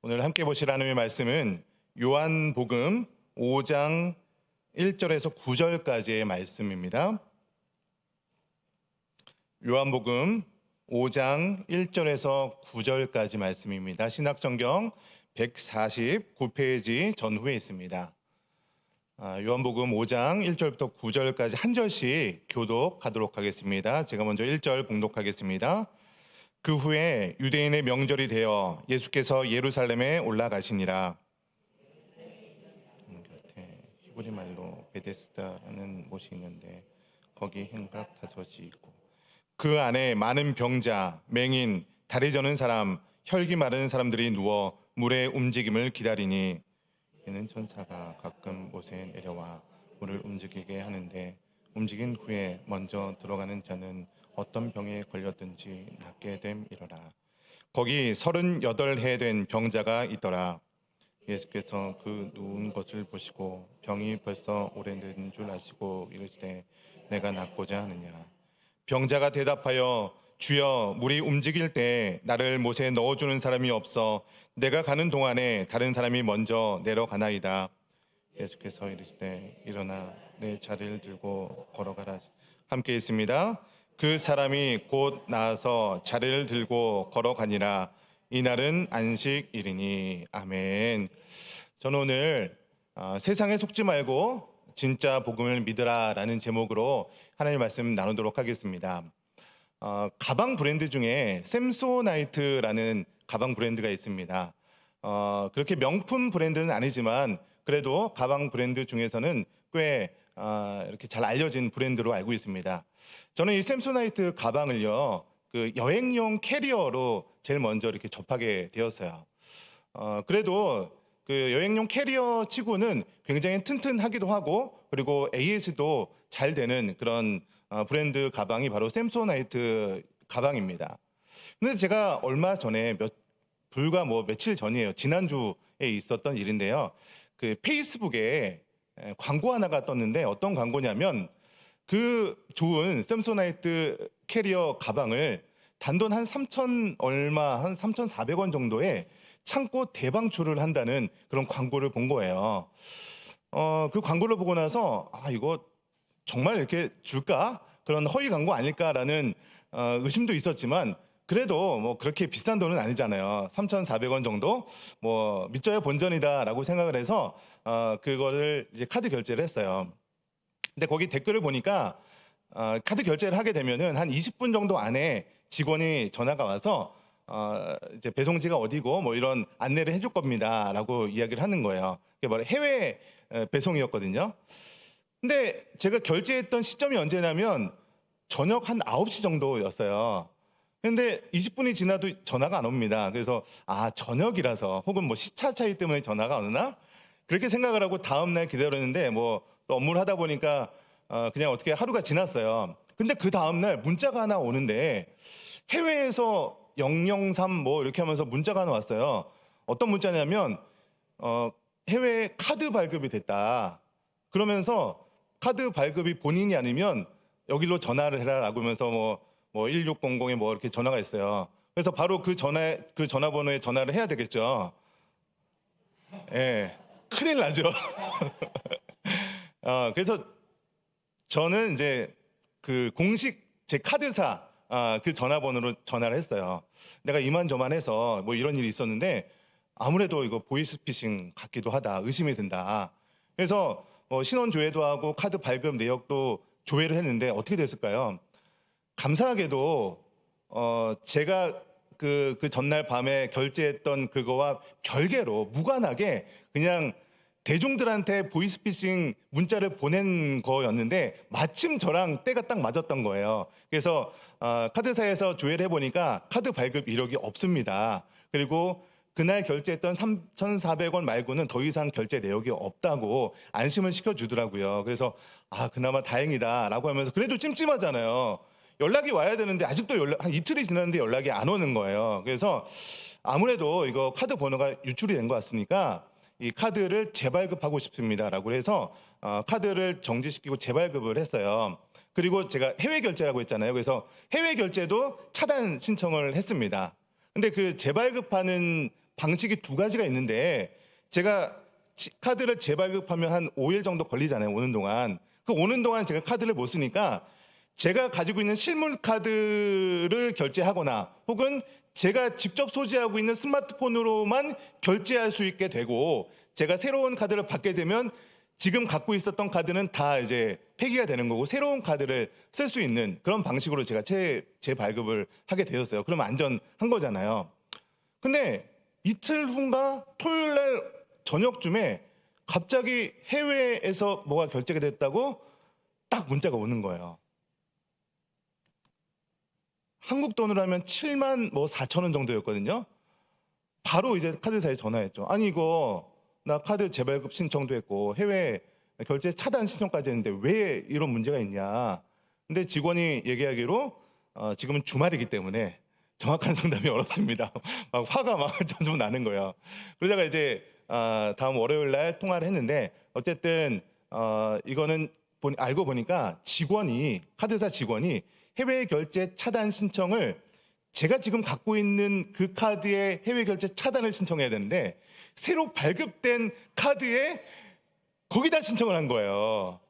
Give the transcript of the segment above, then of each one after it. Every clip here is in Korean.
오늘 함께 보실 하나님의 말씀은 요한복음 5장 1절에서 9절까지의 말씀입니다. 요한복음 5장 1절에서 9절까지 말씀입니다. 신약성경 149페이지 전후에 있습니다. 요한복음 5장 1절부터 9절까지 한 절씩 교독하도록 하겠습니다. 제가 먼저 1절 봉독하겠습니다. 그 후에 유대인의 명절이 되어 예수께서 예루살렘에 올라가시니라. 곁에 히브리 말로 베데스다라는 곳이 있는데 거기 행각 다섯이 있고 그 안에 많은 병자, 맹인, 다리 저는 사람, 혈기 마른 사람들이 누워 물의 움직임을 기다리니 이는 천사가 가끔 못에 내려와 물을 움직이게 하는데 움직인 후에 먼저 들어가는 자는 어떤 병에 걸렸든지 낫게 됨이러라. 거기 38해 된 병자가 있더라. 예수께서 그 누운 것을 보시고 병이 벌써 오래된 줄 아시고 이르시되 내가 낫고자 하느냐. 병자가 대답하여 주여 물이 움직일 때 나를 못에 넣어주는 사람이 없어 내가 가는 동안에 다른 사람이 먼저 내려가나이다. 예수께서 이르시되 일어나 내 자리를 들고 걸어가라. 함께 있습니다. 그 사람이 곧 나아서 자리를 들고 걸어가니라. 이날은 안식일이니. 아멘. 저는 오늘 세상에 속지 말고 진짜 복음을 믿으라 라는 제목으로 하나님의 말씀 나누도록 하겠습니다. 가방 브랜드 중에 샘소나이트라는 가방 브랜드가 있습니다. 그렇게 명품 브랜드는 아니지만 그래도 가방 브랜드 중에서는 꽤 이렇게 잘 알려진 브랜드로 알고 있습니다. 저는 이 샘소나이트 가방을요, 그 여행용 캐리어로 제일 먼저 이렇게 접하게 되었어요. 그래도 그 여행용 캐리어 치고는 굉장히 튼튼하기도 하고 그리고 AS도 잘 되는 그런 브랜드 가방이 바로 샘소나이트 가방입니다. 근데 제가 얼마 전에 불과 며칠 전이에요. 지난주에 있었던 일인데요. 그 페이스북에 광고 하나가 떴는데 어떤 광고냐면 그 좋은 샘소나이트 캐리어 가방을 단돈 한 3천 얼마, 한 3,400원 정도에 창고 대방출을 한다는 그런 광고를 본 거예요. 그 광고를 보고 나서 이거 정말 이렇게 줄까? 그런 허위 광고 아닐까라는 의심도 있었지만 그래도 뭐 그렇게 비싼 돈은 아니잖아요. 3,400원 정도? 뭐 믿져야 본전이다라고 생각을 해서 그거를 이제 카드 결제를 했어요. 근데 거기 댓글을 보니까 카드 결제를 하게 되면은 한 20분 정도 안에 직원이 전화가 와서 이제 배송지가 어디고 뭐 이런 안내를 해줄 겁니다라고 이야기를 하는 거예요. 그게 바로 해외 배송이었거든요. 근데 제가 결제했던 시점이 언제냐면 저녁 한 9시 정도였어요. 근데 20분이 지나도 전화가 안 옵니다. 그래서 저녁이라서 혹은 뭐 시차 차이 때문에 전화가 안 오나? 그렇게 생각을 하고 다음날 기다렸는데 또 업무를 하다 보니까 그냥 어떻게 하루가 지났어요. 근데 그 다음날 문자가 하나 오는데 해외에서 003 이렇게 하면서 문자가 하나 왔어요. 어떤 문자냐면 해외 카드 발급이 됐다. 그러면서 카드 발급이 본인이 아니면 여기로 전화를 해라라고 하면서 1600에 이렇게 전화가 있어요. 그래서 바로 그 전화번호에 전화를 해야 되겠죠. 예, 큰일 나죠. 그래서 저는 이제 그 공식 제 카드사 그 전화번호로 전화를 했어요. 내가 이만저만해서 이런 일이 있었는데 아무래도 이거 보이스피싱 같기도 하다, 의심이 든다. 그래서 신원 조회도 하고 카드 발급 내역도 조회를 했는데 어떻게 됐을까요? 감사하게도 제가 그 전날 밤에 결제했던 그거와 별개로 무관하게 그냥 대중들한테 보이스피싱 문자를 보낸 거였는데 마침 저랑 때가 딱 맞았던 거예요. 그래서 카드사에서 조회를 해보니까 카드 발급 이력이 없습니다. 그리고 그날 결제했던 3,400원 말고는 더 이상 결제 내역이 없다고 안심을 시켜주더라고요. 그래서 그나마 다행이다라고 하면서 그래도 찜찜하잖아요. 연락이 와야 되는데 아직도 한 이틀이 지났는데 연락이 안 오는 거예요. 그래서 아무래도 이거 카드 번호가 유출이 된 것 같으니까 이 카드를 재발급하고 싶습니다라고 해서 카드를 정지시키고 재발급을 했어요. 그리고 제가 해외 결제라고 했잖아요. 그래서 해외 결제도 차단 신청을 했습니다. 근데 그 재발급하는 방식이 두 가지가 있는데, 제가 카드를 재발급하면 한 5일 정도 걸리잖아요. 오는 동안. 그 오는 동안 제가 카드를 못 쓰니까 제가 가지고 있는 실물 카드를 결제하거나 혹은 제가 직접 소지하고 있는 스마트폰으로만 결제할 수 있게 되고, 제가 새로운 카드를 받게 되면 지금 갖고 있었던 카드는 다 이제 폐기가 되는 거고 새로운 카드를 쓸 수 있는 그런 방식으로 제가 재발급을 하게 되었어요. 그러면 안전한 거잖아요. 근데 이틀 후인가 토요일 날 저녁쯤에 갑자기 해외에서 뭐가 결제가 됐다고 딱 문자가 오는 거예요. 한국 돈으로 하면 7만 4천 원 정도였거든요. 바로 이제 카드사에 전화했죠. 아니 이거 나 카드 재발급 신청도 했고 해외 결제 차단 신청까지 했는데 왜 이런 문제가 있냐. 근데 직원이 얘기하기로 지금은 주말이기 때문에 정확한 상담이 어렵습니다. 막 화가 막 좀 나는 거예요. 그러다가 이제 다음 월요일 날 통화를 했는데, 어쨌든 이거는 알고 보니까 카드사 직원이 해외 결제 차단 신청을 제가 지금 갖고 있는 그 카드의 해외 결제 차단을 신청해야 되는데 새로 발급된 카드에 거기다 신청을 한 거예요.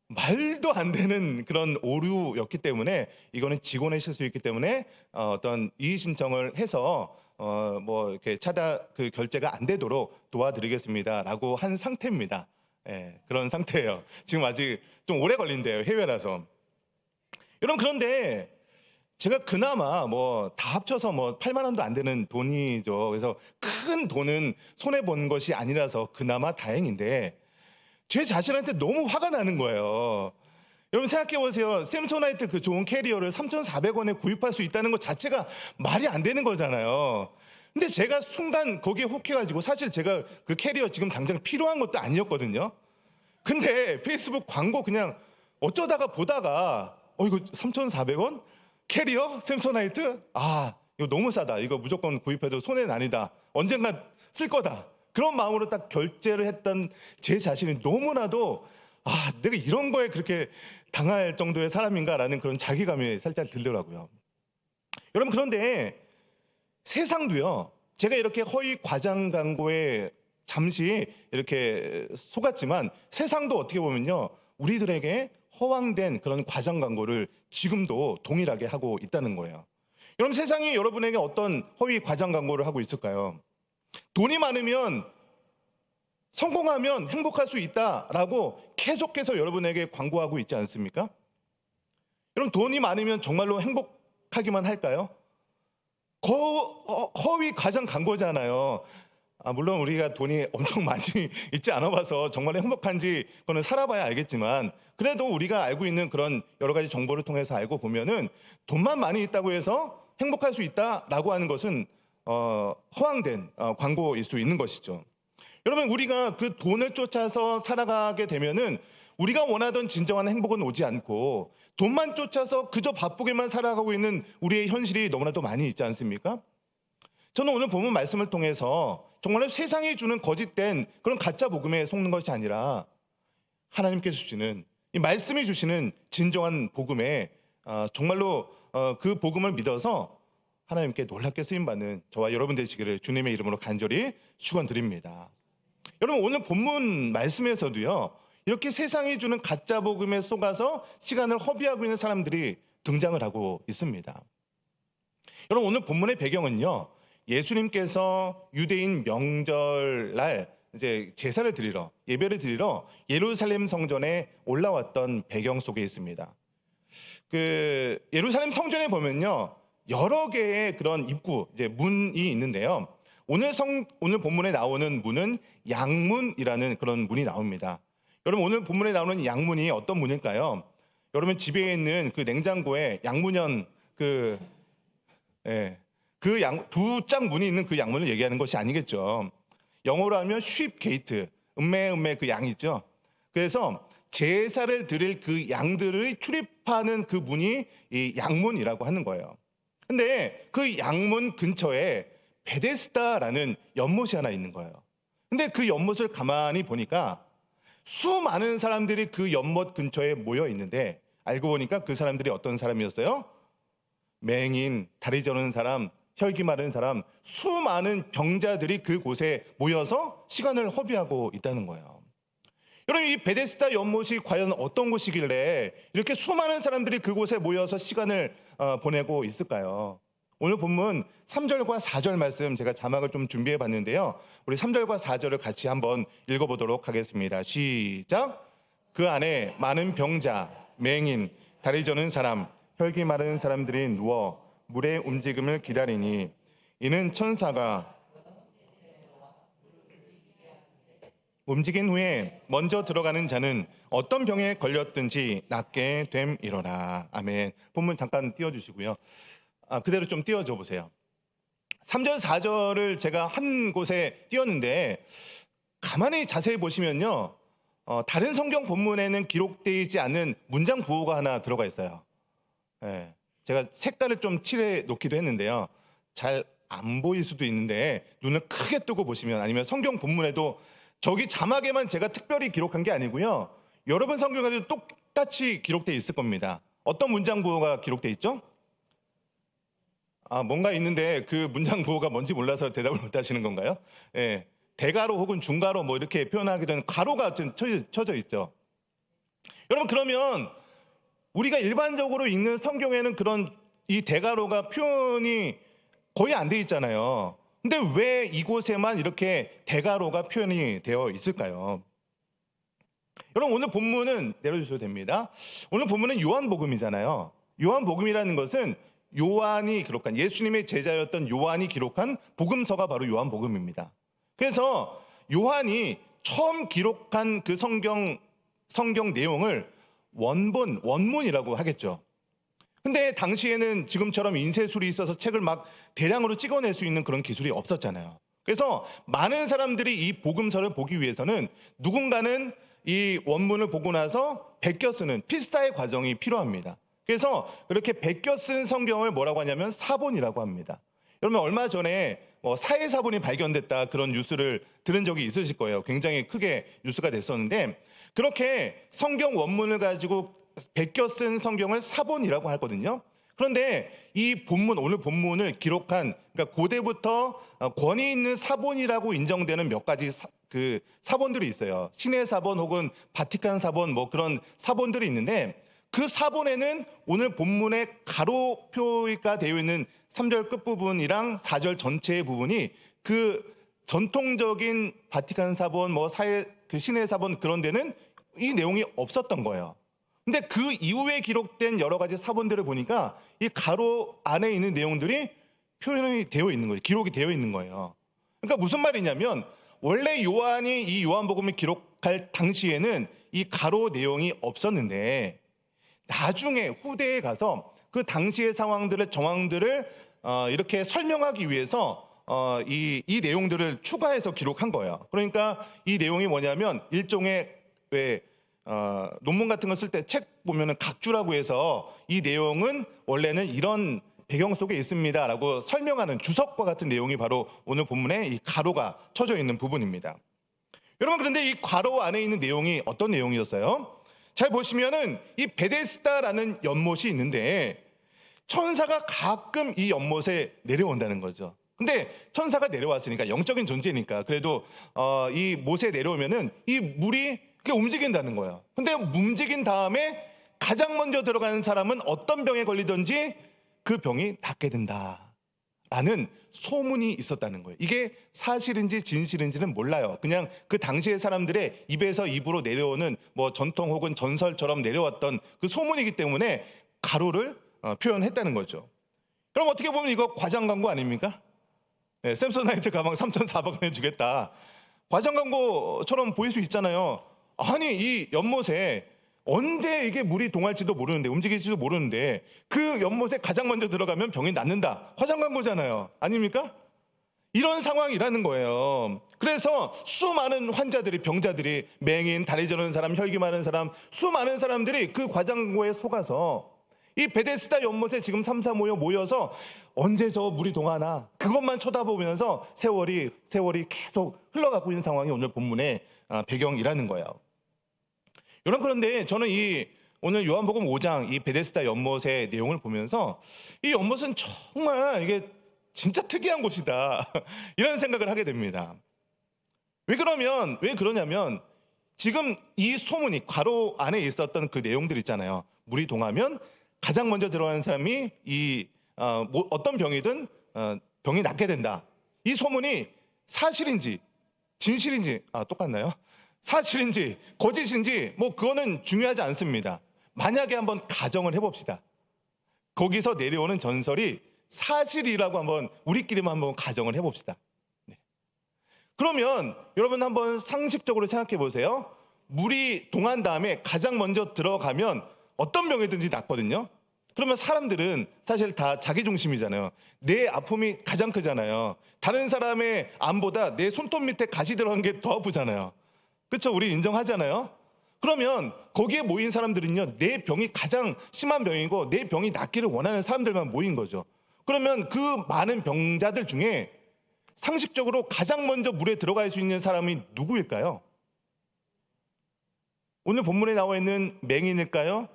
말도 안 되는 그런 오류였기 때문에 이거는 직원의 실수였기 때문에 어떤 이의 신청을 해서 뭐 이렇게 차단 그 결제가 안 되도록 도와드리겠습니다라고 한 상태입니다. 예, 그런 상태예요. 지금 아직 좀 오래 걸린대요, 해외라서. 여러분, 그런데 제가 그나마 뭐 다 합쳐서 뭐 8만 원도 안 되는 돈이죠. 그래서 큰 돈은 손해 본 것이 아니라서 그나마 다행인데 제 자신한테 너무 화가 나는 거예요. 여러분 생각해 보세요. 샘소나이트 그 좋은 캐리어를 3,400원에 구입할 수 있다는 것 자체가 말이 안 되는 거잖아요. 근데 제가 순간 거기에 혹해가지고, 사실 제가 그 캐리어 지금 당장 필요한 것도 아니었거든요. 근데 페이스북 광고 그냥 어쩌다가 보다가 이거 3,400원? 캐리어? 샘소나이트? 이거 너무 싸다. 이거 무조건 구입해도 손해는 아니다. 언젠가 쓸 거다. 그런 마음으로 딱 결제를 했던 제 자신이 너무나도 내가 이런 거에 그렇게 당할 정도의 사람인가라는 그런 자괴감이 살짝 들더라고요. 여러분, 그런데 세상도요, 제가 이렇게 허위 과장 광고에 잠시 이렇게 속았지만 세상도 어떻게 보면요, 우리들에게 허황된 그런 과장 광고를 지금도 동일하게 하고 있다는 거예요. 여러분, 세상이 여러분에게 어떤 허위 과장 광고를 하고 있을까요? 돈이 많으면, 성공하면 행복할 수 있다라고 계속해서 여러분에게 광고하고 있지 않습니까? 여러분, 돈이 많으면 정말로 행복하기만 할까요? 허위 과장 광고잖아요. 물론 우리가 돈이 엄청 많이 있지 않아 봐서 정말 행복한지 그거는 살아봐야 알겠지만, 그래도 우리가 알고 있는 그런 여러 가지 정보를 통해서 알고 보면은 돈만 많이 있다고 해서 행복할 수 있다라고 하는 것은 허황된 광고일 수 있는 것이죠. 여러분, 우리가 그 돈을 쫓아서 살아가게 되면은 우리가 원하던 진정한 행복은 오지 않고 돈만 쫓아서 그저 바쁘게만 살아가고 있는 우리의 현실이 너무나도 많이 있지 않습니까? 저는 오늘 본문 말씀을 통해서 정말로 세상이 주는 거짓된 그런 가짜 복음에 속는 것이 아니라 하나님께서 주시는, 이 말씀이 주시는 진정한 복음에 정말로 그 복음을 믿어서 하나님께 놀랍게 쓰임받는 저와 여러분 되시기를 주님의 이름으로 간절히 축원드립니다. 여러분, 오늘 본문 말씀에서도요, 이렇게 세상이 주는 가짜 복음에 속아서 시간을 허비하고 있는 사람들이 등장을 하고 있습니다. 여러분, 오늘 본문의 배경은요, 예수님께서 유대인 명절날 이제 제사를 드리러, 예배를 드리러 예루살렘 성전에 올라왔던 배경 속에 있습니다. 그 예루살렘 성전에 보면요, 여러 개의 그런 입구, 이제 문이 있는데요. 오늘 본문에 나오는 문은 양문이라는 그런 문이 나옵니다. 여러분, 오늘 본문에 나오는 양문이 어떤 문일까요? 여러분 집에 있는 그 냉장고에 양문형 두 짝 문이 있는 그 양문을 얘기하는 것이 아니겠죠. 영어로 하면 sheep gate, 음매 그 양이 있죠. 그래서 제사를 드릴 그 양들을 출입하는 그 문이 이 양문이라고 하는 거예요. 근데 그 양문 근처에 베데스다라는 연못이 하나 있는 거예요. 근데 그 연못을 가만히 보니까 수많은 사람들이 그 연못 근처에 모여 있는데, 알고 보니까 그 사람들이 어떤 사람이었어요? 맹인, 다리 저는 사람, 혈기 마른 사람, 수많은 병자들이 그곳에 모여서 시간을 허비하고 있다는 거예요. 여러분, 이 베데스다 연못이 과연 어떤 곳이길래 이렇게 수많은 사람들이 그곳에 모여서 시간을 보내고 있을까요? 오늘 본문 3절과 4절 말씀 제가 자막을 좀 준비해 봤는데요. 우리 3절과 4절을 같이 한번 읽어보도록 하겠습니다. 시작. 그 안에 많은 병자, 맹인, 다리 저는 사람, 혈기 마른 사람들이 누워 물의 움직임을 기다리니 이는 천사가 움직인 후에 먼저 들어가는 자는 어떤 병에 걸렸든지 낫게 됨이로라. 아멘. 본문 잠깐 띄워주시고요. 그대로 좀 띄워줘 보세요. 3절, 4절을 제가 한 곳에 띄웠는데 가만히 자세히 보시면요. 다른 성경 본문에는 기록되어 있지 않은 문장 부호가 하나 들어가 있어요. 예, 제가 색깔을 좀 칠해 놓기도 했는데요. 잘 안 보일 수도 있는데 눈을 크게 뜨고 보시면, 아니면 성경 본문에도 저기 자막에만 제가 특별히 기록한 게 아니고요. 여러분 성경에도 똑같이 기록되어 있을 겁니다. 어떤 문장 부호가 기록되어 있죠? 뭔가 있는데 그 문장 부호가 뭔지 몰라서 대답을 못 하시는 건가요? 예, 대가로 혹은 중가로 뭐 이렇게 표현하게 되는 가로가 좀 쳐져 있죠. 여러분, 그러면 우리가 일반적으로 읽는 성경에는 그런 이 대가로가 표현이 거의 안 돼 있잖아요. 근데 왜 이곳에만 이렇게 대가로가 표현이 되어 있을까요? 여러분, 오늘 본문은 내려주셔도 됩니다. 오늘 본문은 요한복음이잖아요. 요한복음이라는 것은 요한이 기록한, 예수님의 제자였던 요한이 기록한 복음서가 바로 요한복음입니다. 그래서 요한이 처음 기록한 그 성경 내용을 원문이라고 하겠죠. 근데 당시에는 지금처럼 인쇄술이 있어서 책을 막 대량으로 찍어낼 수 있는 그런 기술이 없었잖아요. 그래서 많은 사람들이 이 복음서를 보기 위해서는 누군가는 이 원문을 보고 나서 베껴 쓰는 필사의 과정이 필요합니다. 그래서 그렇게 베껴 쓴 성경을 뭐라고 하냐면 사본이라고 합니다. 여러분, 얼마 전에 사해사본이 발견됐다, 그런 뉴스를 들은 적이 있으실 거예요. 굉장히 크게 뉴스가 됐었는데, 그렇게 성경 원문을 가지고 베껴 쓴 성경을 사본이라고 하거든요. 그런데 이 본문, 오늘 본문을 기록한, 그러니까 고대부터 권위 있는 사본이라고 인정되는 몇 가지 그 사본들이 있어요. 신의 사본 혹은 바티칸 사본, 뭐 그런 사본들이 있는데, 그 사본에는 오늘 본문에 가로표가 되어 있는 3절 끝부분이랑 4절 전체의 부분이 그 전통적인 바티칸 사본, 그 신의 사본, 그런 데는 이 내용이 없었던 거예요. 근데 그 이후에 기록된 여러 가지 사본들을 보니까 이 가로 안에 있는 내용들이 표현이 되어 있는 거예요. 기록이 되어 있는 거예요. 그러니까 무슨 말이냐면, 원래 요한이 이 요한복음을 기록할 당시에는 이 가로 내용이 없었는데, 나중에 후대에 가서 그 당시의 상황들의 정황들을 이렇게 설명하기 위해서 이 내용들을 추가해서 기록한 거예요. 그러니까 이 내용이 뭐냐면, 일종의 논문 같은 거 쓸 때 책 보면은 각주라고 해서 이 내용은 원래는 이런 배경 속에 있습니다라고 설명하는 주석과 같은 내용이 바로 오늘 본문에 이 가로가 쳐져 있는 부분입니다. 여러분, 그런데 이 가로 안에 있는 내용이 어떤 내용이었어요? 잘 보시면은 이 베데스다라는 연못이 있는데 천사가 가끔 이 연못에 내려온다는 거죠. 근데 천사가 내려왔으니까, 영적인 존재니까 그래도 이 못에 내려오면은 이 물이 움직인다는 거예요. 근데 움직인 다음에 가장 먼저 들어가는 사람은 어떤 병에 걸리든지 그 병이 낫게 된다라는 소문이 있었다는 거예요. 이게 사실인지 진실인지는 몰라요. 그냥 그 당시의 사람들의 입에서 입으로 내려오는 뭐 전통 혹은 전설처럼 내려왔던 그 소문이기 때문에 가로를 표현했다는 거죠. 그럼 어떻게 보면 이거 과장 광고 아닙니까? 네, 샘소나이트 가방 3,400원에 주겠다, 과장 광고처럼 보일 수 있잖아요. 아니, 이 연못에 언제 이게 물이 동할지도 모르는데, 움직일지도 모르는데 그 연못에 가장 먼저 들어가면 병이 낫는다, 과장 광고잖아요. 아닙니까? 이런 상황이라는 거예요. 그래서 수많은 환자들이, 병자들이, 맹인, 다리 저는 사람, 혈기 많은 사람, 수많은 사람들이 그 과장 광고에 속아서 이 베데스다 연못에 지금 3, 4 모여서 언제 저 물이 동하나 그것만 쳐다보면서 세월이 계속 흘러가고 있는 상황이 오늘 본문의 배경이라는 거예요. 여러분, 그런데 저는 이 오늘 요한복음 5장 이 베데스다 연못의 내용을 보면서 이 연못은 정말 이게 진짜 특이한 곳이다. 이런 생각을 하게 됩니다. 왜 그러냐면 지금 이 소문이 괄호 안에 있었던 그 내용들 있잖아요. 물이 동하면 가장 먼저 들어가는 사람이 어떤 병이든 병이 낫게 된다. 이 소문이 사실인지 진실인지 똑같나요? 사실인지 거짓인지 뭐 그거는 중요하지 않습니다. 만약에 한번 가정을 해봅시다. 거기서 내려오는 전설이 사실이라고 한번 우리끼리만 한번 가정을 해봅시다. 네. 그러면 여러분 한번 상식적으로 생각해 보세요. 물이 동한 다음에 가장 먼저 들어가면 어떤 병이든지 낫거든요. 그러면 사람들은 사실 다 자기 중심이잖아요. 내 아픔이 가장 크잖아요. 다른 사람의 암보다 내 손톱 밑에 가시 들어간 게 더 아프잖아요. 그렇죠? 우리 인정하잖아요. 그러면 거기에 모인 사람들은요, 내 병이 가장 심한 병이고 내 병이 낫기를 원하는 사람들만 모인 거죠. 그러면 그 많은 병자들 중에 상식적으로 가장 먼저 물에 들어갈 수 있는 사람이 누구일까요? 오늘 본문에 나와 있는 맹인일까요?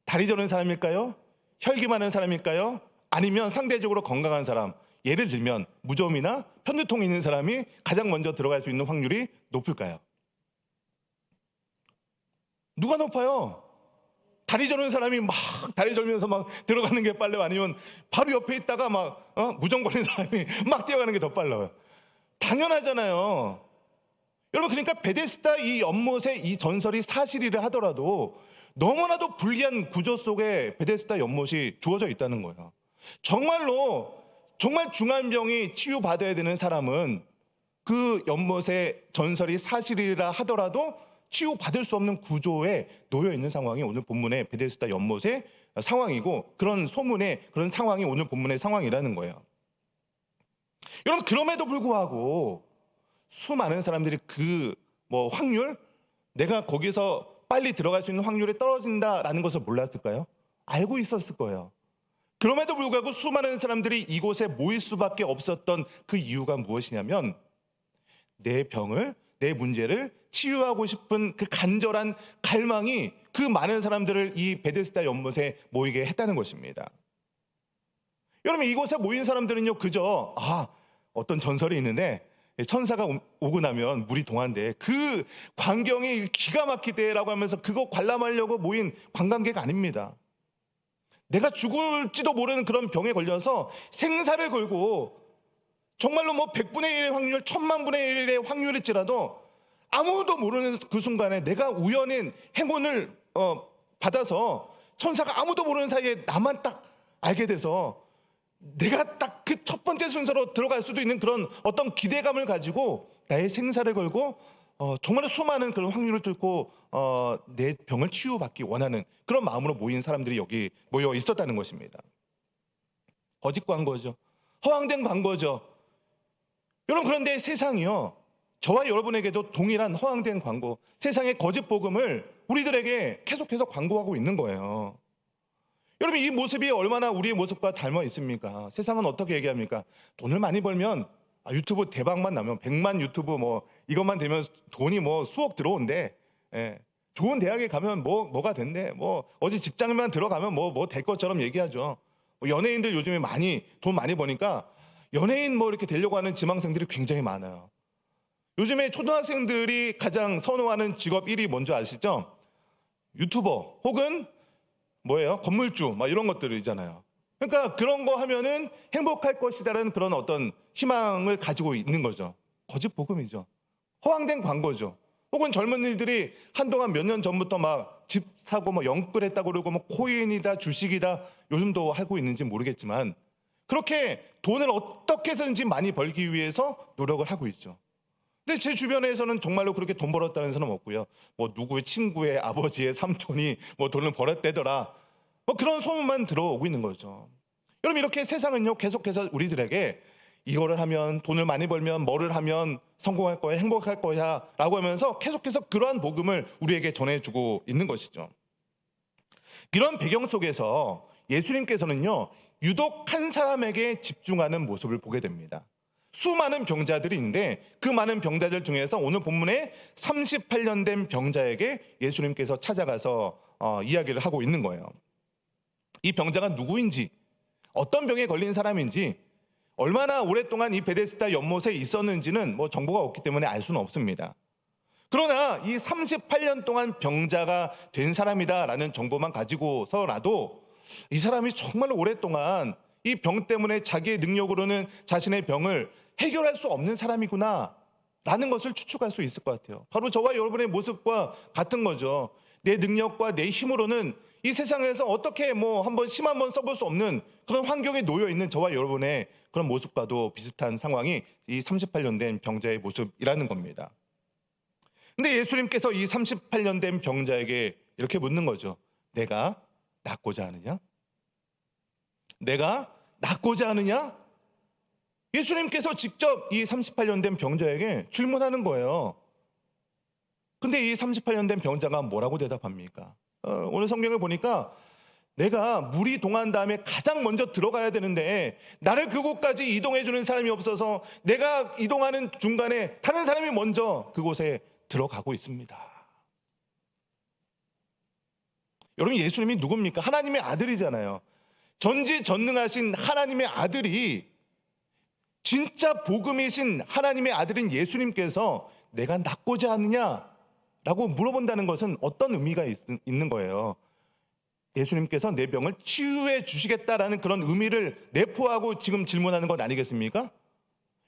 다리 저는 사람일까요? 혈기 많은 사람일까요? 아니면 상대적으로 건강한 사람, 예를 들면 무좀이나 편두통이 있는 사람이 가장 먼저 들어갈 수 있는 확률이 높을까요? 누가 높아요? 다리 저는 사람이 막 다리 절면서 막 들어가는 게 빨라요? 아니면 바로 옆에 있다가 막 무좀 걸린 사람이 막 뛰어가는 게 더 빨라요? 당연하잖아요. 여러분, 그러니까 베데스다 이 연못의 이 전설이 사실이라 하더라도 너무나도 불리한 구조 속에 베데스다 연못이 주어져 있다는 거예요. 정말 중한 병이 치유받아야 되는 사람은 그 연못의 전설이 사실이라 하더라도 치유받을 수 없는 구조에 놓여 있는 상황이 오늘 본문의 베데스다 연못의 상황이고, 그런 소문의 그런 상황이 오늘 본문의 상황이라는 거예요. 여러분, 그럼에도 불구하고 수많은 사람들이 확률, 내가 거기서 빨리 들어갈 수 있는 확률이 떨어진다라는 것을 몰랐을까요? 알고 있었을 거예요. 그럼에도 불구하고 수많은 사람들이 이곳에 모일 수밖에 없었던 그 이유가 무엇이냐면, 내 병을, 내 문제를 치유하고 싶은 그 간절한 갈망이 그 많은 사람들을 이 베데스다 연못에 모이게 했다는 것입니다. 여러분, 이곳에 모인 사람들은요, 그저 어떤 전설이 있는데 천사가 오고 나면 물이 동한데 그 광경이 기가 막히대라고 하면서 그거 관람하려고 모인 관광객 아닙니다. 내가 죽을지도 모르는 그런 병에 걸려서 생사를 걸고 정말로 100분의 1의 확률, 1000만 분의 1의 확률일지라도 아무도 모르는 그 순간에 내가 우연인 행운을 받아서 천사가 아무도 모르는 사이에 나만 딱 알게 돼서 내가 딱 그 첫 번째 순서로 들어갈 수도 있는 그런 어떤 기대감을 가지고 나의 생사를 걸고 정말 수많은 그런 확률을 뚫고 내 병을 치유받기 원하는 그런 마음으로 모인 사람들이 여기 모여 있었다는 것입니다. 거짓 광고죠. 허황된 광고죠. 여러분, 그런데 세상이요, 저와 여러분에게도 동일한 허황된 광고, 세상의 거짓 복음을 우리들에게 계속해서 광고하고 있는 거예요. 여러분, 이 모습이 얼마나 우리의 모습과 닮아 있습니까? 세상은 어떻게 얘기합니까? 돈을 많이 벌면 유튜브 대박만 나면 100만 유튜브 이것만 되면 돈이 수억 들어온대. 예. 좋은 대학에 가면 뭐가 된대. 어디 직장만 들어가면 뭐 될 것처럼 얘기하죠. 연예인들 요즘에 돈 많이 버니까 연예인 이렇게 되려고 하는 지망생들이 굉장히 많아요. 요즘에 초등학생들이 가장 선호하는 직업 1위 뭔지 아시죠? 유튜버 혹은 건물주 이런 것들이잖아요. 그러니까 그런 거 하면은 행복할 것이다라는 그런 어떤 희망을 가지고 있는 거죠. 거짓 복음이죠. 허황된 광고죠. 혹은 젊은이들이 한동안 몇 년 전부터 집 사고 영끌했다고 그러고 코인이다 주식이다 요즘도 하고 있는지 모르겠지만 그렇게 돈을 어떻게 해서든지 많이 벌기 위해서 노력을 하고 있죠. 근데 제 주변에서는 정말로 그렇게 돈 벌었다는 사람 없고요. 누구의 친구의 아버지의 삼촌이 돈을 벌었대더라. 그런 소문만 들어오고 있는 거죠. 여러분, 이렇게 세상은요, 계속해서 우리들에게 이거를 하면, 돈을 많이 벌면, 뭐를 하면 성공할 거야, 행복할 거야 라고 하면서 계속해서 그러한 복음을 우리에게 전해주고 있는 것이죠. 이런 배경 속에서 예수님께서는요, 유독 한 사람에게 집중하는 모습을 보게 됩니다. 수많은 병자들이 있는데 그 많은 병자들 중에서 오늘 본문에 38년 된 병자에게 예수님께서 찾아가서 이야기를 하고 있는 거예요. 이 병자가 누구인지, 어떤 병에 걸린 사람인지, 얼마나 오랫동안 이 베데스다 연못에 있었는지는 뭐 정보가 없기 때문에 알 수는 없습니다. 그러나 이 38년 동안 병자가 된 사람이다라는 정보만 가지고서라도 이 사람이 정말 오랫동안 이 병 때문에 자기의 능력으로는 자신의 병을 해결할 수 없는 사람이구나 라는 것을 추측할 수 있을 것 같아요. 바로 저와 여러분의 모습과 같은 거죠. 내 능력과 내 힘으로는 이 세상에서 어떻게 뭐 한번 심 한번 써볼 수 없는 그런 환경에 놓여 있는 저와 여러분의 그런 모습과도 비슷한 상황이 이 38년 된 병자의 모습이라는 겁니다. 근데 예수님께서 이 38년 된 병자에게 이렇게 묻는 거죠. 내가 낫고자 하느냐? 내가 낫고자 하느냐? 예수님께서 직접 이 38년 된 병자에게 질문하는 거예요. 근데 이 38년 된 병자가 뭐라고 대답합니까? 오늘 성경을 보니까 내가 물이 동한 다음에 가장 먼저 들어가야 되는데 나를 그곳까지 이동해 주는 사람이 없어서 내가 이동하는 중간에 다른 사람이 먼저 그곳에 들어가고 있습니다. 여러분, 예수님이 누굽니까? 하나님의 아들이잖아요. 전지전능하신 하나님의 아들이, 진짜 복음이신 하나님의 아들인 예수님께서 내가 낫고자 하느냐라고 물어본다는 것은 어떤 의미가 있는 거예요. 예수님께서 내 병을 치유해 주시겠다라는 그런 의미를 내포하고 지금 질문하는 것 아니겠습니까?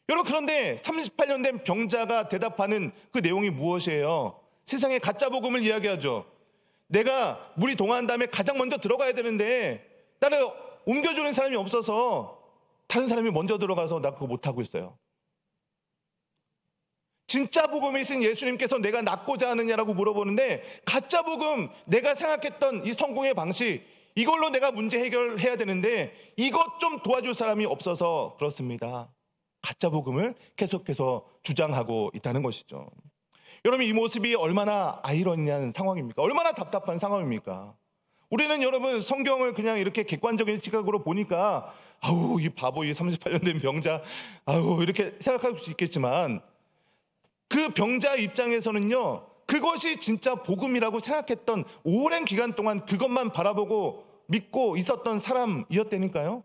여러분, 그런데 38년 된 병자가 대답하는 그 내용이 무엇이에요? 세상의 가짜 복음을 이야기하죠. 내가 물이 동한 다음에 가장 먼저 들어가야 되는데 나를 옮겨주는 사람이 없어서 다른 사람이 먼저 들어가서 나 그거 못하고 있어요. 진짜 복음이신 예수님께서 내가 낫고자 하느냐라고 물어보는데, 가짜 복음, 내가 생각했던 이 성공의 방식, 이걸로 내가 문제 해결해야 되는데 이것 좀 도와줄 사람이 없어서 그렇습니다. 가짜 복음을 계속해서 주장하고 있다는 것이죠. 여러분, 이 모습이 얼마나 아이러니한 상황입니까? 얼마나 답답한 상황입니까? 우리는 여러분 성경을 그냥 이렇게 객관적인 시각으로 보니까 아우, 이 바보, 이 38년 된 병자, 아우, 이렇게 생각할 수 있겠지만 그 병자 입장에서는요, 그것이 진짜 복음이라고 생각했던 오랜 기간 동안 그것만 바라보고 믿고 있었던 사람이었다니까요.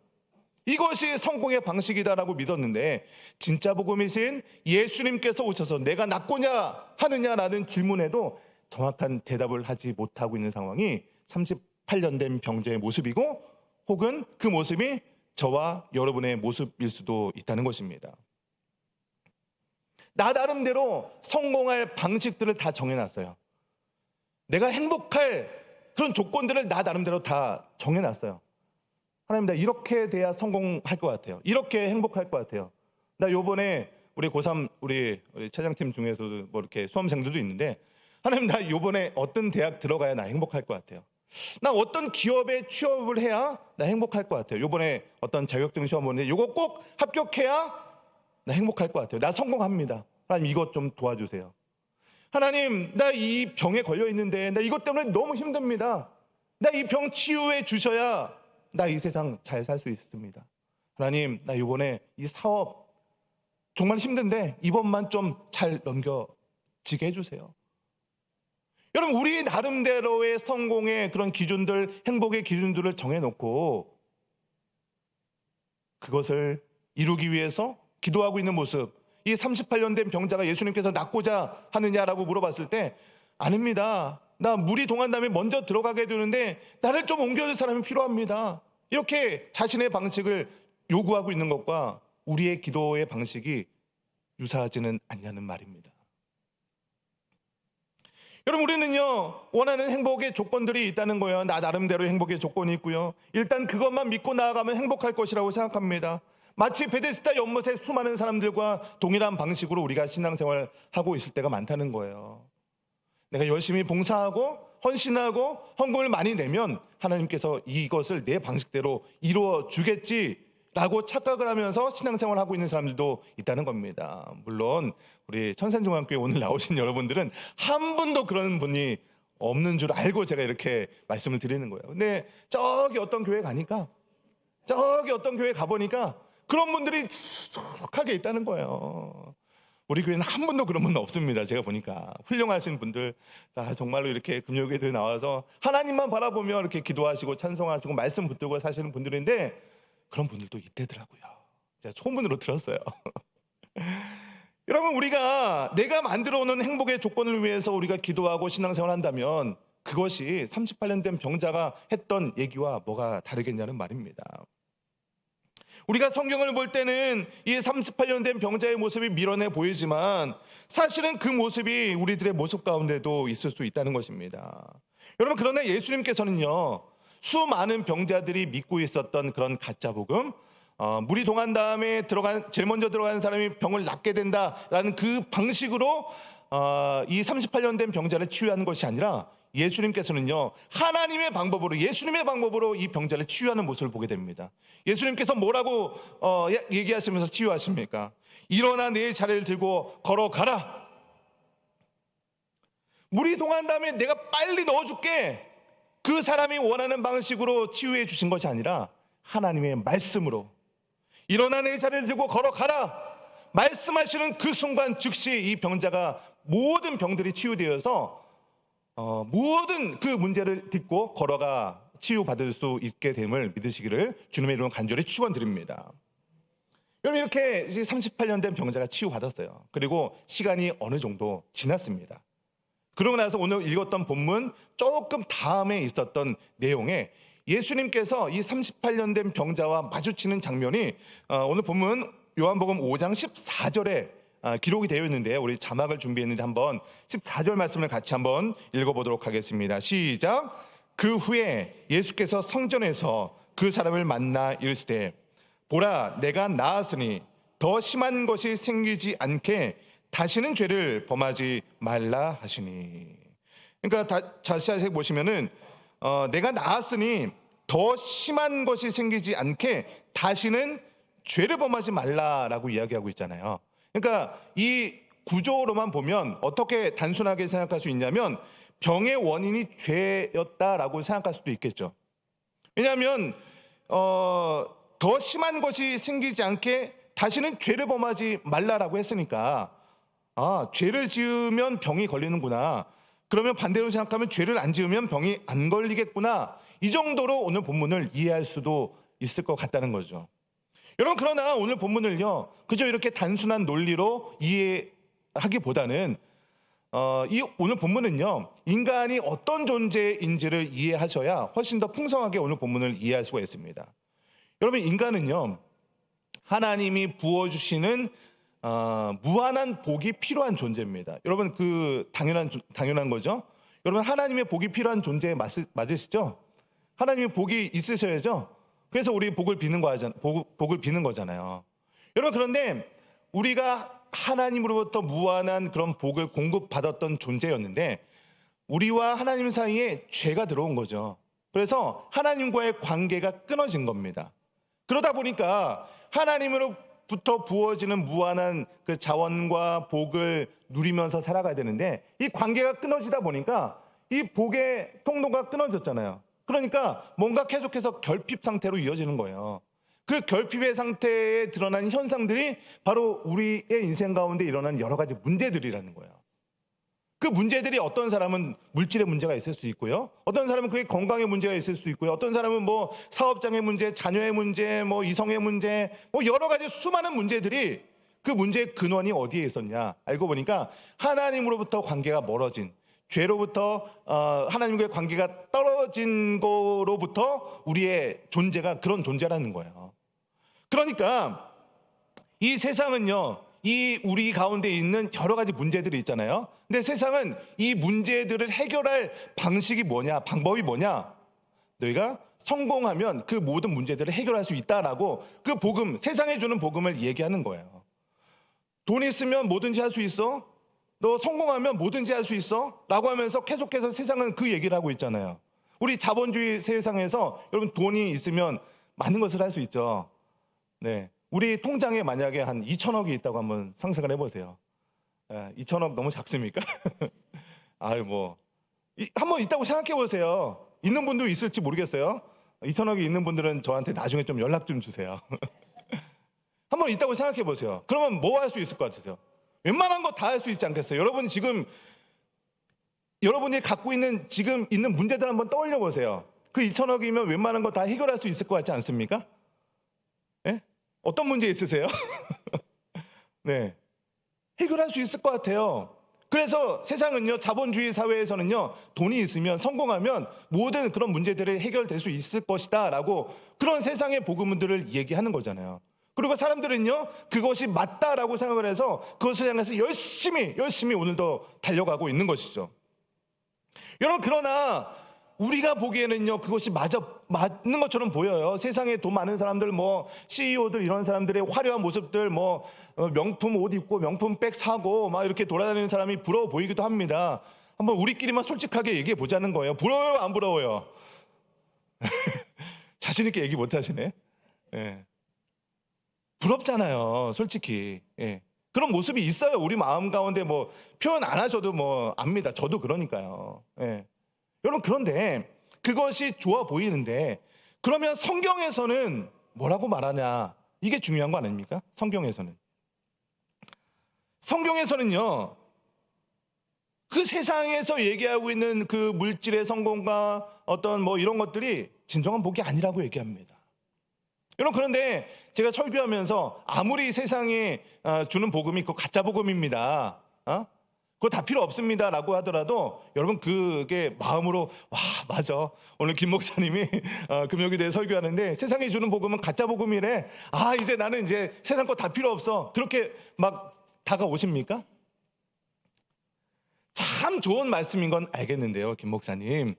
이것이 성공의 방식이다라고 믿었는데, 진짜 복음이신 예수님께서 오셔서 내가 낫고냐 하느냐라는 질문에도 정확한 대답을 하지 못하고 있는 상황이 38년 된 병자의 모습이고, 혹은 그 모습이 저와 여러분의 모습일 수도 있다는 것입니다. 나 나름대로 성공할 방식들을 다 정해놨어요. 내가 행복할 그런 조건들을 나 나름대로 다 정해놨어요. 하나님, 나 이렇게 돼야 성공할 것 같아요. 이렇게 행복할 것 같아요. 나 요번에 우리 고3 우리 차장팀 중에서도 뭐 이렇게 수험생들도 있는데, 하나님, 나 요번에 어떤 대학 들어가야 나 행복할 것 같아요. 나 어떤 기업에 취업을 해야 나 행복할 것 같아요. 요번에 어떤 자격증 시험 보는데 요거 꼭 합격해야 나 행복할 것 같아요. 나 성공합니다. 하나님, 이것 좀 도와주세요. 하나님, 나 이 병에 걸려 있는데 나 이것 때문에 너무 힘듭니다. 나 이 병 치유해 주셔야 나 이 세상 잘 살 수 있습니다. 하나님, 나 이번에 이 사업 정말 힘든데 이번만 좀 잘 넘겨지게 해주세요. 여러분, 우리 나름대로의 성공의 그런 기준들, 행복의 기준들을 정해놓고 그것을 이루기 위해서 기도하고 있는 모습, 이 38년 된 병자가 예수님께서 낫고자 하느냐라고 물어봤을 때, 아닙니다. 나 물이 동한 다음에 먼저 들어가게 해주는데 나를 좀 옮겨줄 사람이 필요합니다. 이렇게 자신의 방식을 요구하고 있는 것과 우리의 기도의 방식이 유사하지는 않냐는 말입니다. 여러분, 우리는요, 원하는 행복의 조건들이 있다는 거예요. 나 나름대로 행복의 조건이 있고요. 일단 그것만 믿고 나아가면 행복할 것이라고 생각합니다. 마치 베데스다 연못에 수많은 사람들과 동일한 방식으로 우리가 신앙생활을 하고 있을 때가 많다는 거예요. 내가 열심히 봉사하고 헌신하고 헌금을 많이 내면 하나님께서 이것을 내 방식대로 이루어 주겠지라고 착각을 하면서 신앙생활을 하고 있는 사람들도 있다는 겁니다. 물론 우리 천산중앙교회 오늘 나오신 여러분들은 한 분도 그런 분이 없는 줄 알고 제가 이렇게 말씀을 드리는 거예요. 근데 저기 어떤 교회 가니까, 저기 어떤 교회 가보니까 그런 분들이 수북하게 있다는 거예요. 우리 교회는 한 분도 그런 분 없습니다. 제가 보니까 훌륭하신 분들, 정말로 이렇게 금요교회에 나와서 하나님만 바라보며 이렇게 기도하시고 찬송하시고 말씀 붙들고 사시는 분들인데, 그런 분들도 있대더라고요. 제가 소문으로 들었어요. 여러분, 우리가 내가 만들어 오는 행복의 조건을 위해서 우리가 기도하고 신앙생활 한다면 그것이 38년 된 병자가 했던 얘기와 뭐가 다르겠냐는 말입니다. 우리가 성경을 볼 때는 이 38년 된 병자의 모습이 밀어내 보이지만 사실은 그 모습이 우리들의 모습 가운데도 있을 수 있다는 것입니다. 여러분, 그러나 예수님께서는요, 수많은 병자들이 믿고 있었던 그런 가짜 복음, 물이 동한 다음에 제일 먼저 들어간 사람이 병을 낫게 된다라는 그 방식으로 이 38년 된 병자를 치유하는 것이 아니라 예수님께서는요, 하나님의 방법으로, 예수님의 방법으로 이 병자를 치유하는 모습을 보게 됩니다. 예수님께서 뭐라고 얘기하시면서 치유하십니까? 일어나 내 자리를 들고 걸어가라. 물이 동한 다음에 내가 빨리 넣어줄게. 그 사람이 원하는 방식으로 치유해 주신 것이 아니라 하나님의 말씀으로 일어나 내 자리를 들고 걸어가라 말씀하시는 그 순간 즉시 이 병자가 모든 병들이 치유되어서 모든 그 문제를 딛고 걸어가 치유받을 수 있게 됨을 믿으시기를 주님의 이름으로 간절히 축원드립니다. 여러분, 이렇게 38년 된 병자가 치유받았어요. 그리고 시간이 어느 정도 지났습니다. 그러고 나서 오늘 읽었던 본문 조금 다음에 있었던 내용에 예수님께서 이 38년 된 병자와 마주치는 장면이 오늘 본문 요한복음 5장 14절에 기록이 되어 있는데요. 우리 자막을 준비했는데 한번 14절 말씀을 같이 한번 읽어보도록 하겠습니다. 시작. 그 후에 예수께서 성전에서 그 사람을 만나 이르시되 보라, 내가 나았으니 더 심한 것이 생기지 않게 다시는 죄를 범하지 말라 하시니. 그러니까 자세히 보시면은 내가 나았으니 더 심한 것이 생기지 않게 다시는 죄를 범하지 말라라고 이야기하고 있잖아요. 그러니까 이 구조로만 보면 어떻게 단순하게 생각할 수 있냐면 병의 원인이 죄였다라고 생각할 수도 있겠죠. 왜냐하면 더 심한 것이 생기지 않게 다시는 죄를 범하지 말라라고 했으니까 죄를 지으면 병이 걸리는구나. 그러면 반대로 생각하면 죄를 안 지으면 병이 안 걸리겠구나. 이 정도로 오늘 본문을 이해할 수도 있을 것 같다는 거죠. 여러분, 그러나 오늘 본문을요, 그저 이렇게 단순한 논리로 이해하기보다는 이 오늘 본문은요, 인간이 어떤 존재인지를 이해하셔야 훨씬 더 풍성하게 오늘 본문을 이해할 수가 있습니다. 여러분, 인간은요, 하나님이 부어주시는 무한한 복이 필요한 존재입니다. 여러분, 그 당연한 거죠. 여러분, 하나님의 복이 필요한 존재 맞으시죠? 하나님의 복이 있으셔야죠. 그래서 우리 복을 비는 거잖아요. 여러분, 그런데 우리가 하나님으로부터 무한한 그런 복을 공급받았던 존재였는데 우리와 하나님 사이에 죄가 들어온 거죠. 그래서 하나님과의 관계가 끊어진 겁니다. 그러다 보니까 하나님으로부터 부어지는 무한한 그 자원과 복을 누리면서 살아가야 되는데 이 관계가 끊어지다 보니까 이 복의 통로가 끊어졌잖아요. 그러니까 뭔가 계속해서 결핍 상태로 이어지는 거예요. 그 결핍의 상태에 드러난 현상들이 바로 우리의 인생 가운데 일어난 여러 가지 문제들이라는 거예요. 그 문제들이 어떤 사람은 물질의 문제가 있을 수 있고요. 어떤 사람은 그게 건강의 문제가 있을 수 있고요. 어떤 사람은 뭐 사업장의 문제, 자녀의 문제, 뭐 이성의 문제, 뭐 여러 가지 수많은 문제들이 그 문제의 근원이 어디에 있었냐. 알고 보니까 하나님으로부터 관계가 멀어진, 죄로부터 하나님과의 관계가 떨어진 거로부터 우리의 존재가 그런 존재라는 거예요. 그러니까 이 세상은요, 이 우리 가운데 있는 여러 가지 문제들이 있잖아요. 근데 세상은 이 문제들을 해결할 방식이 뭐냐, 방법이 뭐냐, 너희가 성공하면 그 모든 문제들을 해결할 수 있다라고 그 복음, 세상에 주는 복음을 얘기하는 거예요. 돈 있으면 뭐든지 할 수 있어? 너 성공하면 뭐든지 할 수 있어? 라고 하면서 계속해서 세상은 그 얘기를 하고 있잖아요. 우리 자본주의 세상에서 여러분 돈이 있으면 많은 것을 할 수 있죠. 네, 우리 통장에 만약에 한 2천억이 있다고 한번 상상을 해보세요. 2천억 너무 작습니까? 아유, 뭐 한번 있다고 생각해 보세요. 있는 분도 있을지 모르겠어요. 2천억이 있는 분들은 저한테 나중에 좀 연락 좀 주세요. 한번 있다고 생각해 보세요. 그러면 뭐 할 수 있을 것 같으세요? 웬만한 거 다 할 수 있지 않겠어요? 여러분 지금 여러분이 갖고 있는 지금 있는 문제들 한번 떠올려 보세요. 그 2천억이면 웬만한 거 다 해결할 수 있을 것 같지 않습니까? 예? 어떤 문제 있으세요? 네, 해결할 수 있을 것 같아요. 그래서 세상은요, 자본주의 사회에서는요, 돈이 있으면, 성공하면 모든 그런 문제들이 해결될 수 있을 것이다 라고 그런 세상의 복음들을 얘기하는 거잖아요. 그리고 사람들은요, 그것이 맞다라고 생각을 해서 그것을 향해서 열심히 오늘도 달려가고 있는 것이죠. 여러분, 그러나 우리가 보기에는요, 그것이 맞는 것처럼 보여요. 세상에 돈 많은 사람들, 뭐 CEO들, 이런 사람들의 화려한 모습들, 뭐 명품 옷 입고 명품 백 사고 막 이렇게 돌아다니는 사람이 부러워 보이기도 합니다. 한번 우리끼리만 솔직하게 얘기해 보자는 거예요. 부러워요, 안 부러워요? 자신 있게 얘기 못 하시네. 예. 부럽잖아요, 솔직히. 예. 그런 모습이 있어요. 우리 마음 가운데. 뭐 표현 안 하셔도 뭐 압니다. 저도 그러니까요. 예. 여러분, 그런데 그것이 좋아 보이는데, 그러면 성경에서는 뭐라고 말하냐, 이게 중요한 거 아닙니까? 성경에서는요, 그 세상에서 얘기하고 있는 그 물질의 성공과 어떤 뭐 이런 것들이 진정한 복이 아니라고 얘기합니다. 여러분, 그런데 제가 설교하면서 아무리 세상에 주는 복음이 그거 가짜 복음입니다, 그거 다 필요 없습니다 라고 하더라도, 여러분, 그게 마음으로 와, 맞아, 오늘 김 목사님이 금요일에 대해 설교하는데 세상에 주는 복음은 가짜 복음이래, 이제 나는 이제 세상 거 다 필요 없어, 그렇게 막 다가오십니까? 참 좋은 말씀인 건 알겠는데요, 김 목사님.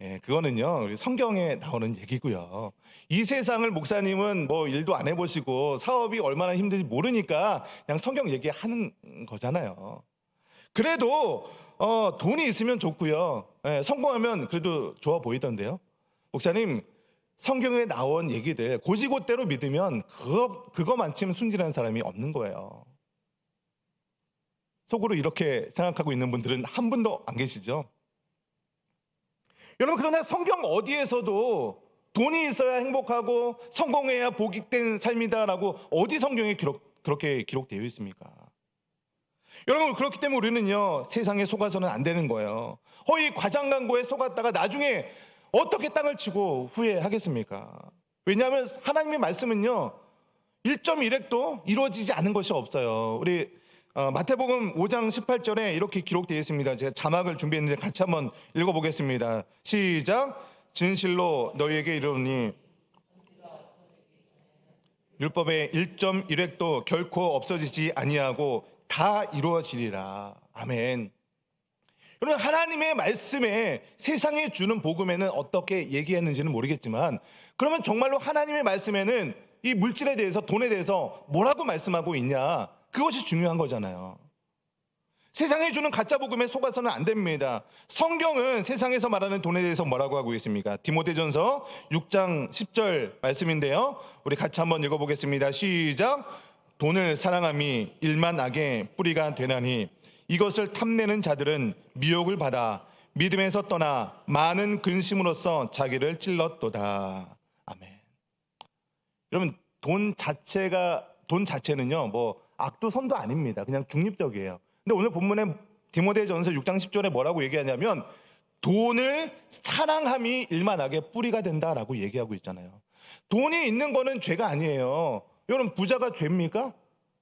예, 그거는요, 우리 성경에 나오는 얘기고요. 이 세상을 목사님은 뭐 일도 안 해보시고 사업이 얼마나 힘든지 모르니까 그냥 성경 얘기하는 거잖아요. 그래도 돈이 있으면 좋고요. 예, 성공하면 그래도 좋아 보이던데요. 목사님, 성경에 나온 얘기들 고지고대로 믿으면 그거만큼 순진한 사람이 없는 거예요. 속으로 이렇게 생각하고 있는 분들은 한 분도 안 계시죠? 여러분, 그러나 성경 어디에서도 돈이 있어야 행복하고 성공해야 복된 삶이다라고 어디 성경에 그렇게 기록되어 있습니까? 여러분, 그렇기 때문에 우리는요, 세상에 속아서는 안 되는 거예요. 허위 과장 광고에 속았다가 나중에 어떻게 땅을 치고 후회하겠습니까? 왜냐하면 하나님의 말씀은요, 1.1획도 이루어지지 않은 것이 없어요. 우리 마태복음 5장 18절에 이렇게 기록되어 있습니다. 제가 자막을 준비했는데 같이 한번 읽어보겠습니다. 시작. 진실로 너희에게 이르노니 율법의 1.1획도 결코 없어지지 아니하고 다 이루어지리라. 아멘. 여러분, 하나님의 말씀에 세상에 주는 복음에는 어떻게 얘기했는지는 모르겠지만, 그러면 정말로 하나님의 말씀에는 이 물질에 대해서, 돈에 대해서 뭐라고 말씀하고 있냐, 그것이 중요한 거잖아요. 세상에 주는 가짜 복음에 속아서는 안 됩니다. 성경은 세상에서 말하는 돈에 대해서 뭐라고 하고 있습니까? 디모데전서 6장 10절 말씀인데요, 우리 같이 한번 읽어보겠습니다. 시작. 돈을 사랑함이 일만 악의 뿌리가 되나니 이것을 탐내는 자들은 미혹을 받아 믿음에서 떠나 많은 근심으로써 자기를 찔렀도다. 아멘. 여러분, 돈 자체는요, 뭐 악도 선도 아닙니다. 그냥 중립적이에요. 근데 오늘 본문에 디모데전서 6장 10절에 뭐라고 얘기하냐면, 돈을 사랑함이 일만 악의 뿌리가 된다라고 얘기하고 있잖아요. 돈이 있는 거는 죄가 아니에요. 여러분, 부자가 죄입니까?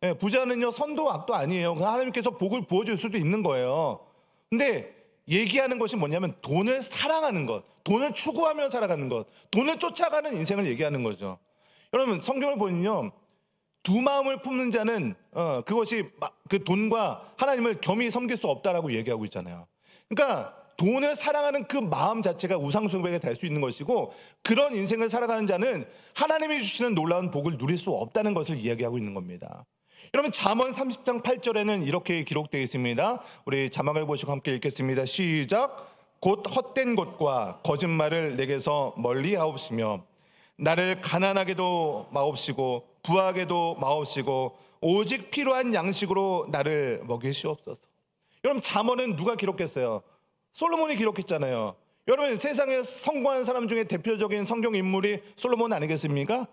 예, 부자는요, 선도 악도 아니에요. 하나님께서 복을 부어줄 수도 있는 거예요. 근데 얘기하는 것이 뭐냐면 돈을 사랑하는 것, 돈을 추구하며 살아가는 것, 돈을 쫓아가는 인생을 얘기하는 거죠. 여러분, 성경을 보면요, 두 마음을 품는 자는 그것이 그 돈과 하나님을 겸히 섬길 수 없다라고 얘기하고 있잖아요. 그러니까 돈을 사랑하는 그 마음 자체가 우상숭배가 될 수 있는 것이고, 그런 인생을 살아가는 자는 하나님이 주시는 놀라운 복을 누릴 수 없다는 것을 이야기하고 있는 겁니다. 여러분, 잠언 30장 8절에는 이렇게 기록되어 있습니다. 우리 자막을 보시고 함께 읽겠습니다. 시작. 곧 헛된 것과 거짓말을 내게서 멀리 하옵시며 나를 가난하게도 마옵시고 부하게도 마옵시고 오직 필요한 양식으로 나를 먹이시옵소서. 여러분, 잠언은 누가 기록했어요? 솔로몬이 기록했잖아요. 여러분, 세상에 성공한 사람 중에 대표적인 성경 인물이 솔로몬 아니겠습니까?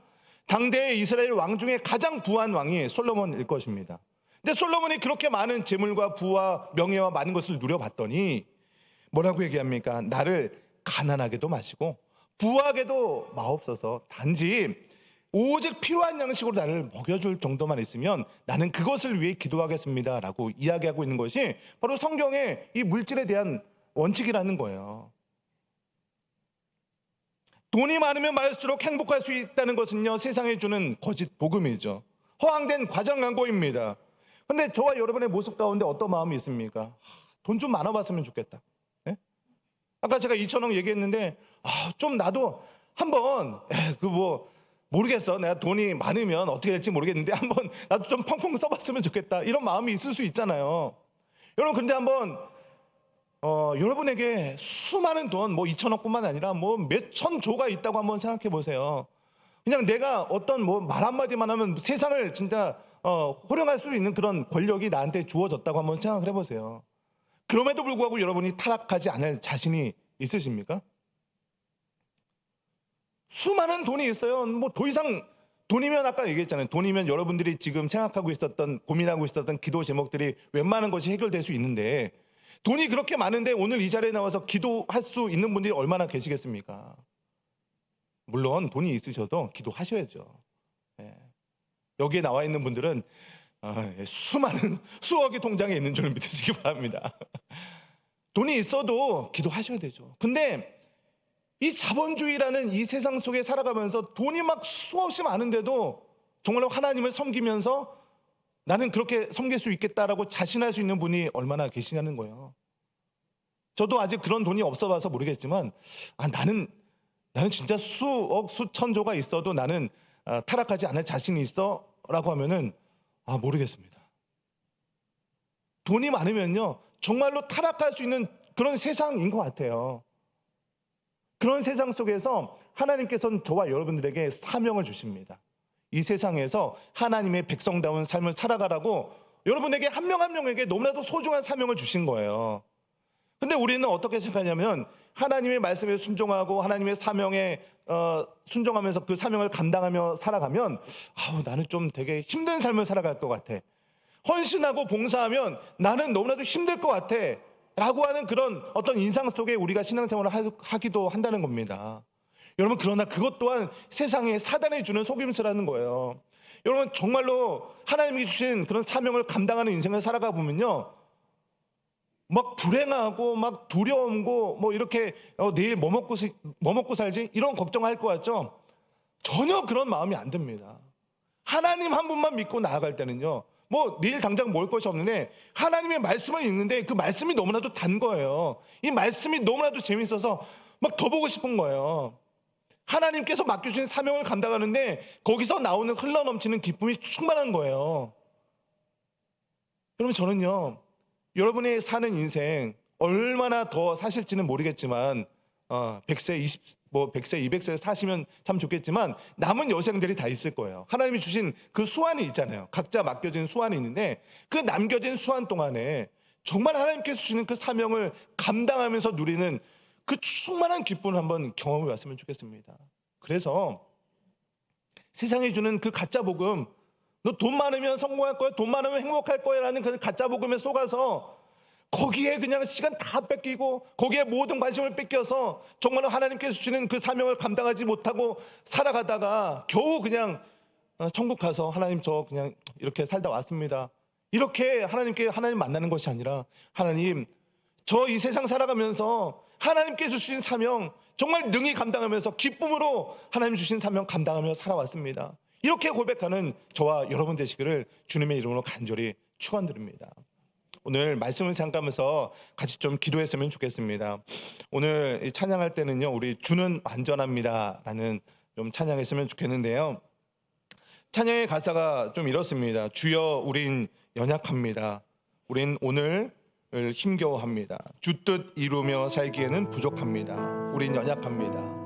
당대의 이스라엘 왕 중에 가장 부한 왕이 솔로몬일 것입니다. 근데 솔로몬이 그렇게 많은 재물과 부와 명예와 많은 것을 누려봤더니 뭐라고 얘기합니까? 나를 가난하게도 마시고 부하게도 마옵소서. 단지 오직 필요한 양식으로 나를 먹여줄 정도만 있으면 나는 그것을 위해 기도하겠습니다라고 이야기하고 있는 것이 바로 성경의 이 물질에 대한 원칙이라는 거예요. 돈이 많으면 많을수록 행복할 수 있다는 것은요, 세상에 주는 거짓 복음이죠. 허황된 과장 광고입니다. 근데 저와 여러분의 모습 가운데 어떤 마음이 있습니까? 돈 좀 많아봤으면 좋겠다. 네? 아까 제가 2,000원 얘기했는데 좀 나도 한번 모르겠어. 내가 돈이 많으면 어떻게 될지 모르겠는데 한번 나도 좀 펑펑 써봤으면 좋겠다. 이런 마음이 있을 수 있잖아요. 여러분, 근데 한번 여러분에게 수많은 돈, 2,000억뿐만 아니라 몇천 조가 있다고 한번 생각해 보세요. 그냥 내가 어떤 말 한마디만 하면 세상을 진짜 호령할 수 있는 그런 권력이 나한테 주어졌다고 한번 생각을 해보세요. 그럼에도 불구하고 여러분이 타락하지 않을 자신이 있으십니까? 수많은 돈이 있어요. 더 이상 돈이면, 아까 얘기했잖아요. 돈이면 여러분들이 지금 생각하고 있었던, 고민하고 있었던 기도 제목들이 웬만한 것이 해결될 수 있는데, 돈이 그렇게 많은데 오늘 이 자리에 나와서 기도할 수 있는 분들이 얼마나 계시겠습니까? 물론 돈이 있으셔도 기도하셔야죠. 예. 여기에 나와 있는 분들은 수많은 수억이 통장에 있는 줄 믿으시기 바랍니다. 돈이 있어도 기도하셔야 되죠. 근데 이 자본주의라는 이 세상 속에 살아가면서 돈이 막 수없이 많은데도 정말로 하나님을 섬기면서 나는 그렇게 섬길 수 있겠다라고 자신할 수 있는 분이 얼마나 계시냐는 거예요. 저도 아직 그런 돈이 없어봐서 모르겠지만 나는 진짜 수억 수천조가 있어도 나는 타락하지 않을 자신이 있어 라고 하면은 모르겠습니다. 돈이 많으면요 정말로 타락할 수 있는 그런 세상인 것 같아요. 그런 세상 속에서 하나님께서는 저와 여러분들에게 사명을 주십니다. 이 세상에서 하나님의 백성다운 삶을 살아가라고 여러분에게 한 명 한 명에게 너무나도 소중한 사명을 주신 거예요. 근데 우리는 어떻게 생각하냐면 하나님의 말씀에 순종하고 하나님의 사명에 순종하면서 그 사명을 감당하며 살아가면 나는 좀 되게 힘든 삶을 살아갈 것 같아. 헌신하고 봉사하면 나는 너무나도 힘들 것 같아 라고 하는 그런 어떤 인상 속에 우리가 신앙생활을 하기도 한다는 겁니다. 여러분, 그러나 그것 또한 세상에 사단이 주는 속임수라는 거예요. 여러분, 정말로 하나님이 주신 그런 사명을 감당하는 인생을 살아가 보면요 막 불행하고 막 두려움고 이렇게 내일 뭐 먹고 살지 이런 걱정할 것 같죠? 전혀 그런 마음이 안 듭니다. 하나님 한 분만 믿고 나아갈 때는요 내일 당장 먹을 것이 없는데 하나님의 말씀을 읽는데 그 말씀이 너무나도 단 거예요. 이 말씀이 너무나도 재밌어서 막 더 보고 싶은 거예요. 하나님께서 맡겨주신 사명을 감당하는데 거기서 나오는 흘러넘치는 기쁨이 충만한 거예요. 여러분, 저는요 여러분이 사는 인생 얼마나 더 사실지는 모르겠지만 100세, 100세, 200세 사시면 참 좋겠지만 남은 여생들이 다 있을 거예요. 하나님이 주신 그 수완이 있잖아요. 각자 맡겨진 수완이 있는데 그 남겨진 수완 동안에 정말 하나님께서 주시는 그 사명을 감당하면서 누리는 그 충만한 기쁨을 한번 경험해 봤으면 좋겠습니다. 그래서 세상이 주는 그 가짜 복음, 너 돈 많으면 성공할 거야, 돈 많으면 행복할 거야 라는 그 가짜 복음에 속아서 거기에 그냥 시간 다 뺏기고 거기에 모든 관심을 뺏겨서 정말로 하나님께서 주시는 그 사명을 감당하지 못하고 살아가다가 겨우 그냥 천국 가서 하나님 저 그냥 이렇게 살다 왔습니다. 이렇게 하나님 만나는 것이 아니라 하나님 저 이 세상 살아가면서 하나님께서 주신 사명 정말 능히 감당하면서 기쁨으로 하나님 주신 사명 감당하며 살아왔습니다. 이렇게 고백하는 저와 여러분 되시기를 주님의 이름으로 간절히 축원드립니다. 오늘 말씀을 생각하면서 같이 좀 기도했으면 좋겠습니다. 오늘 찬양할 때는요 우리 주는 완전합니다 라는 좀 찬양했으면 좋겠는데요, 찬양의 가사가 좀 이렇습니다. 주여 우린 연약합니다. 우린 오늘 힘겨워합니다. 주 뜻 이루며 살기에는 부족합니다. 우린 연약합니다.